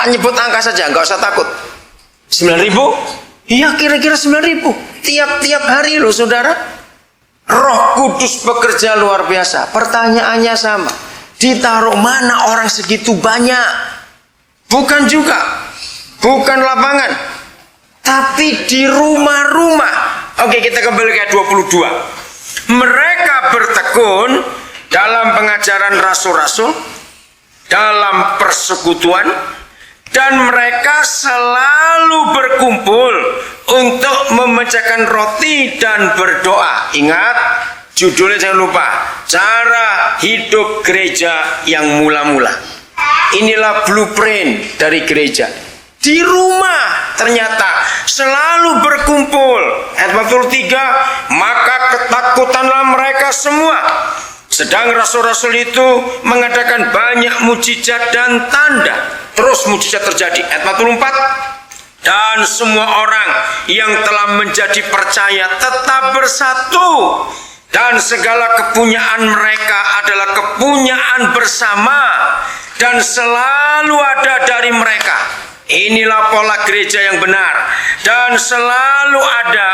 Pak nyebut angka saja, nggak usah takut. 9.000? Iya, kira-kira 9.000. Tiap-tiap hari loh saudara. Roh Kudus bekerja luar biasa. Pertanyaannya sama. Ditaruh mana orang segitu banyak? Bukan juga. Bukan lapangan. Tapi di rumah-rumah. Oke, kita kembali ke 22. Mereka bertekun dalam pengajaran rasul-rasul, dalam persekutuan, dan mereka selalu berkumpul untuk memecahkan roti dan berdoa. Ingat, judulnya jangan lupa, cara hidup gereja yang mula-mula. Inilah blueprint dari gereja. Di rumah ternyata selalu berkumpul. Ayat 43, maka ketakutanlah mereka semua. Sedang rasul-rasul itu mengadakan banyak mujizat dan tanda. Terus mujizat terjadi. Ayat 44, dan semua orang yang telah menjadi percaya tetap bersatu, dan segala kepunyaan mereka adalah kepunyaan bersama, dan selalu ada dari mereka. Inilah pola gereja yang benar, dan selalu ada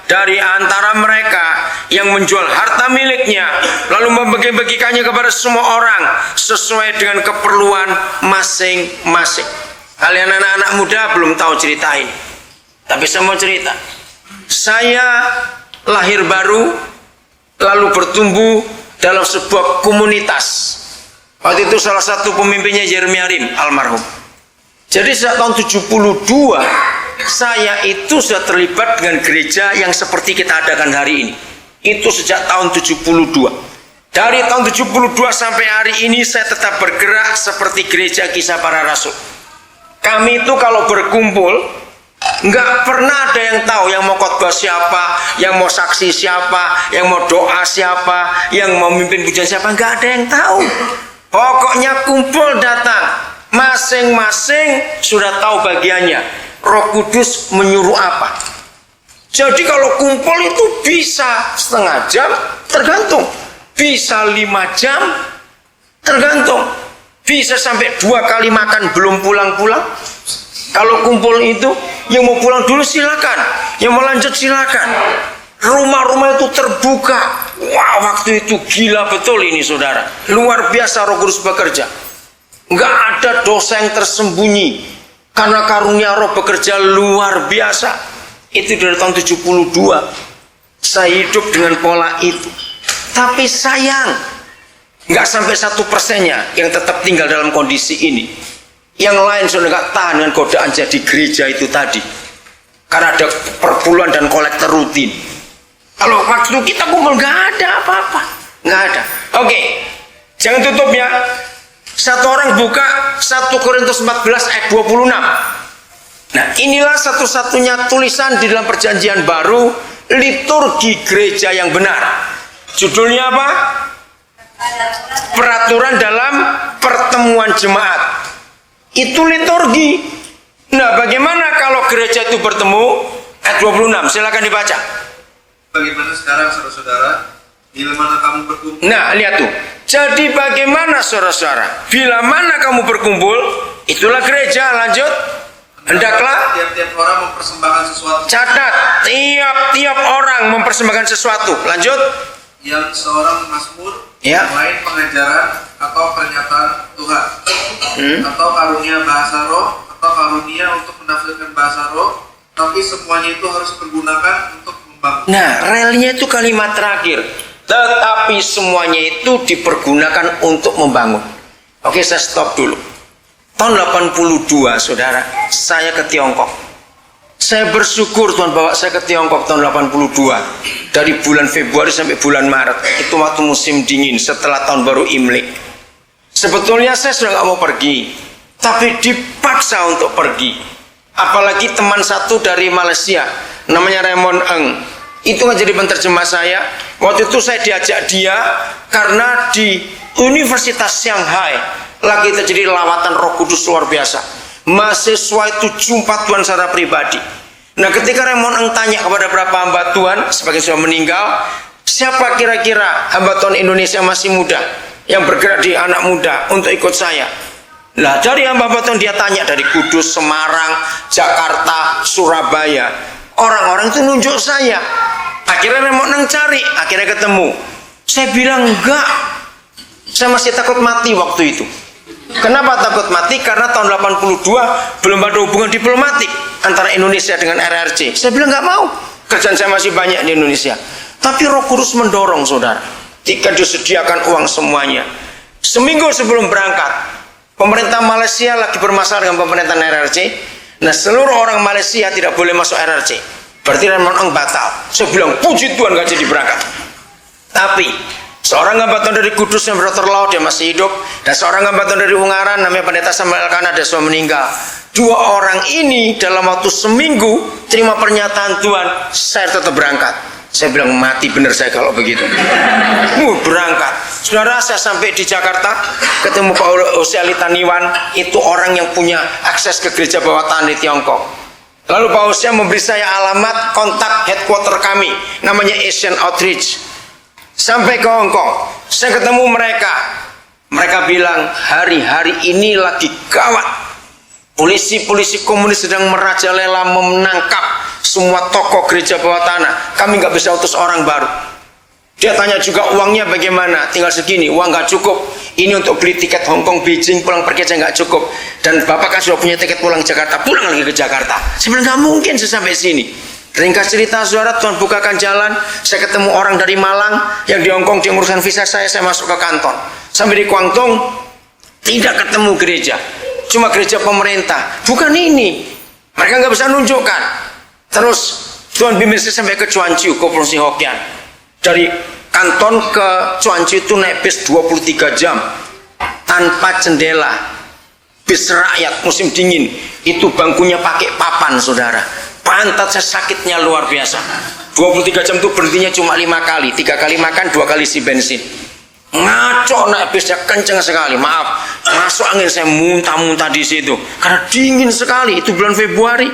dari antara mereka yang menjual harta miliknya lalu membagi-bagikannya kepada semua orang sesuai dengan keperluan masing-masing. Kalian anak-anak muda belum tahu cerita ini, tapi saya mau cerita. Saya lahir baru lalu bertumbuh dalam sebuah komunitas. Waktu itu salah satu pemimpinnya Yeremia Rim, almarhum. Jadi sejak tahun 72 saya itu sudah terlibat dengan gereja yang seperti kita adakan hari ini. Itu sejak tahun 72. Dari tahun 72 sampai hari ini saya tetap bergerak seperti gereja Kisah Para Rasul. Kami itu kalau berkumpul nggak pernah ada yang tahu yang mau khotbah siapa, yang mau saksi siapa, yang mau doa siapa, yang mau mimpin pujian siapa, nggak ada yang tahu. Pokoknya kumpul datang. Masing-masing sudah tahu bagiannya. Roh Kudus menyuruh apa. Jadi kalau kumpul itu bisa setengah jam, tergantung. Bisa 5 jam, tergantung. Bisa sampai 2 kali makan belum pulang-pulang. Kalau kumpul itu, yang mau pulang dulu silakan, yang mau lanjut silakan. Rumah-rumah itu terbuka. Wah, waktu itu gila betul ini saudara. Luar biasa Roh Kudus bekerja. Enggak ada dosa yang tersembunyi, karena karunia Roh bekerja luar biasa. Itu dari tahun 72 saya hidup dengan pola itu. Tapi sayang, enggak sampai 1%-nya yang tetap tinggal dalam kondisi ini. Yang lain sudah enggak tahan dengan godaan jadi gereja itu tadi, karena ada perpuluhan dan kolektor rutin. Kalau waktu kita kumpul enggak ada apa-apa, enggak ada. Oke, jangan tutup ya. Satu orang buka 1 Korintus 14 ayat 26. Nah, inilah satu-satunya tulisan di dalam perjanjian baru, liturgi gereja yang benar. Judulnya apa? Peraturan dalam pertemuan jemaat. Itu liturgi. Nah, bagaimana kalau gereja itu bertemu? Ayat 26, silakan dibaca. Bagaimana sekarang saudara-saudara? Bila mana kamu berkumpul? Nah, lihat tuh. Jadi bagaimana saudara-saudara? Bila mana kamu berkumpul, itulah gereja. Lanjut. Hendaklah tiap-tiap orang mempersembahkan sesuatu. Catat, tiap-tiap orang mempersembahkan sesuatu. Lanjut. Yang seorang mazmur, Ya. yang lain pengajaran atau pernyataan Tuhan, atau karunia bahasa roh, atau karunia untuk menafsirkan bahasa roh. Tapi semuanya itu harus dipergunakan untuk membangun. Nah, relnya itu kalimat terakhir. Tetapi semuanya itu dipergunakan untuk membangun. Oke, saya stop dulu. Tahun 82, saudara, saya ke Tiongkok. Saya bersyukur Tuhan bawa saya ke Tiongkok tahun 82. Dari bulan Februari sampai bulan Maret. Itu waktu musim dingin setelah tahun baru Imlek. Sebetulnya saya sudah nggak mau pergi, tapi dipaksa untuk pergi. Apalagi teman satu dari Malaysia, namanya Raymond Eng. Itu nggak jadi penerjemah saya. Waktu itu saya diajak dia karena di Universitas Shanghai lagi terjadi lawatan Roh Kudus luar biasa. Mahasiswa itu jumpa Tuhan secara pribadi. Nah, ketika Raymond Eng tanya kepada beberapa hamba Tuhan, sebagian sudah meninggal, siapa kira-kira hamba Tuhan Indonesia masih muda yang bergerak di anak muda untuk ikut saya? Lah dari Ambabaton dia tanya dari Kudus, Semarang, Jakarta, Surabaya. Orang-orang itu nunjuk saya. Akhirnya mau nang cari, akhirnya ketemu. Saya bilang enggak. Saya masih takut mati waktu itu. Kenapa takut mati? Karena tahun 82 belum ada hubungan diplomatik antara Indonesia dengan RRC. Saya bilang nggak mau. Kerjaan saya masih banyak di Indonesia. Tapi Roh Kudus mendorong, saudara. Jika disediakan uang semuanya. Seminggu sebelum berangkat, pemerintah Malaysia lagi bermasalah dengan pemerintahan RRC. Nah, seluruh orang Malaysia tidak boleh masuk RRC. Berarti Ramadan batal. Saya bilang, puji Tuhan gak jadi berangkat. Tapi seorang Ambaton dari Kudus yang berterlalu dia masih hidup, dan seorang Ambaton dari Ungaran namanya Pendeta Samuel Elkanah dia sudah meninggal. Dua orang ini dalam waktu seminggu terima pernyataan Tuhan, saya tetap berangkat. Saya bilang mati bener saya kalau begitu. Berangkat. Saudara, saya sampai di Jakarta ketemu Pak Osiali Taniwan, itu orang yang punya akses ke gereja bawah tanah di Tiongkok. Lalu Pak Osia memberi saya alamat kontak headquarter kami, namanya Asian Outreach. Sampai ke Hong Kong, saya ketemu mereka. Mereka bilang hari-hari ini lagi gawat. Polisi-polisi komunis sedang merajalela menangkap semua tokoh gereja bawah tanah. Kami nggak bisa utus orang baru. Dia tanya juga uangnya bagaimana. Tinggal segini, uang nggak cukup. Ini untuk beli tiket Hong Kong, Beijing, pulang pergi aja nggak cukup. Dan bapak kan sudah punya tiket pulang Jakarta, pulang lagi ke Jakarta. Sebenarnya nggak mungkin saya sampai sini. Ringkas cerita, saudara, Tuhan bukakan jalan. Saya ketemu orang dari Malang yang di Hong Kong, dia urusan visa saya masuk ke kantor. Sampai di Guangdong, tidak ketemu gereja. Cuma gereja pemerintah. Bukan ini. Mereka nggak bisa nunjukkan. Terus Tuhan bimbing saya sampai ke Chuanchu, ke Provinsi Hokkien. Dari Kanton ke Chuanchu itu naik bis 23 jam. Tanpa jendela. Bis rakyat musim dingin. Itu bangkunya pakai papan, saudara. Pantat saya sakitnya luar biasa. 23 jam itu berhentinya cuma 5 kali. 3 kali makan, 2 kali isi bensin. Ngaco naik bisnya kenceng sekali. Maaf, masuk angin saya muntah-muntah di situ karena dingin sekali. Itu bulan Februari.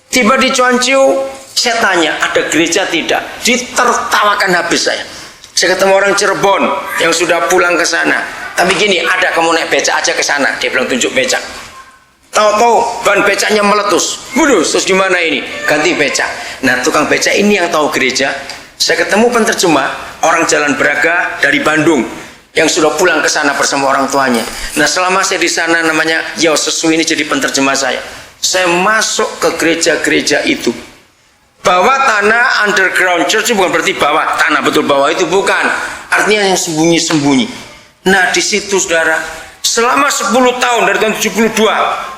Tiba di Chuanchu, saya tanya ada gereja tidak? Ditertawakan habis saya. Saya ketemu orang Cirebon yang sudah pulang ke sana. Tapi gini, ada kamu naik becak aja ke sana. Dia bilang tunjuk becak. Tahu-tahu ban becaknya meletus. Waduh, terus gimana ini? Ganti becak. Nah, tukang becak ini yang tahu gereja. Saya ketemu penerjemah orang Jalan Braga dari Bandung yang sudah pulang ke sana bersama orang tuanya. Nah, selama saya di sana namanya Yao Sesu ini jadi penerjemah saya. Saya masuk ke gereja-gereja itu. Bawah tanah underground church bukan berarti bawah tanah betul bawah itu bukan. Artinya yang sembunyi-sembunyi. Nah, di situ saudara, selama 10 tahun dari tahun 72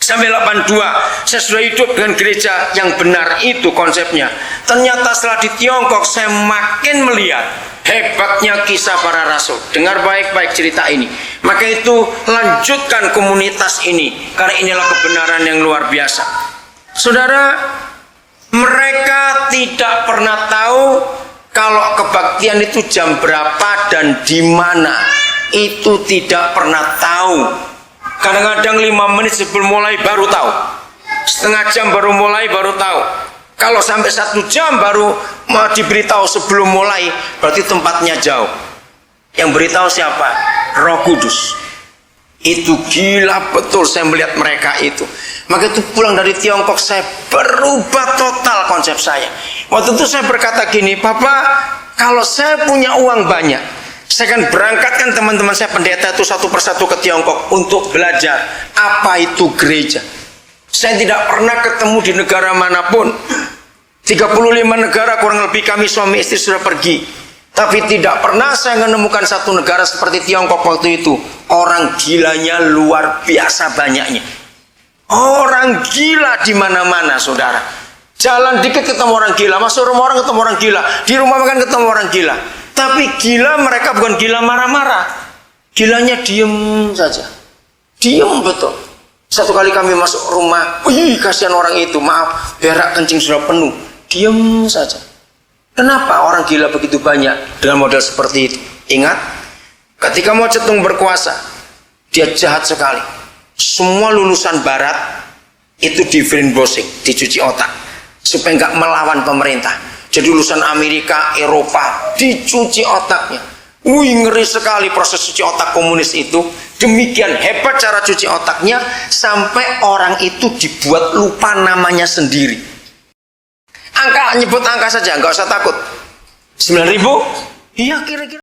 sampai 82 saya sudah hidup dengan gereja yang benar, itu konsepnya. Ternyata setelah di Tiongkok saya makin melihat hebatnya kisah para rasul. Dengar baik-baik cerita ini. Maka itu lanjutkan komunitas ini, karena inilah kebenaran yang luar biasa. Saudara, mereka tidak pernah tahu kalau kebaktian itu jam berapa dan di mana. Itu tidak pernah tahu. Kadang-kadang 5 menit sebelum mulai baru tahu. Setengah jam baru mulai baru tahu. Kalau sampai 1 jam baru mau diberitahu sebelum mulai, berarti tempatnya jauh. Yang beritahu siapa? Roh Kudus. Itu gila betul saya melihat mereka itu. Maka itu pulang dari Tiongkok saya berubah total konsep saya. Waktu itu saya berkata gini, Papa, kalau saya punya uang banyak, saya akan berangkatkan teman-teman saya pendeta itu satu persatu ke Tiongkok untuk belajar apa itu gereja. Saya tidak pernah ketemu di negara manapun. 35 negara kurang lebih kami suami istri sudah pergi. Tapi tidak pernah saya menemukan satu negara seperti Tiongkok waktu itu. Orang gilanya luar biasa banyaknya. Orang gila di mana-mana, saudara. Jalan dikit ketemu orang gila, masuk rumah orang ketemu orang gila, di rumah makan ketemu orang gila. Tapi gila mereka bukan gila marah-marah. Gilanya diem saja. Diem betul. Satu kali kami masuk rumah, wih kasihan orang itu, maaf, berak kencing sudah penuh. Diem saja. Kenapa orang gila begitu banyak dengan model seperti itu? Ingat, ketika Mao Zedong berkuasa, dia jahat sekali. Semua lulusan barat itu di brainwashing, dicuci otak supaya nggak melawan pemerintah. Jadi lulusan Amerika, Eropa dicuci otaknya. Wih, ngeri sekali proses cuci otak komunis itu. Demikian hebat cara cuci otaknya sampai orang itu dibuat lupa namanya sendiri. Nyebut angka saja, nggak usah takut. 9.000? Iya, kira-kira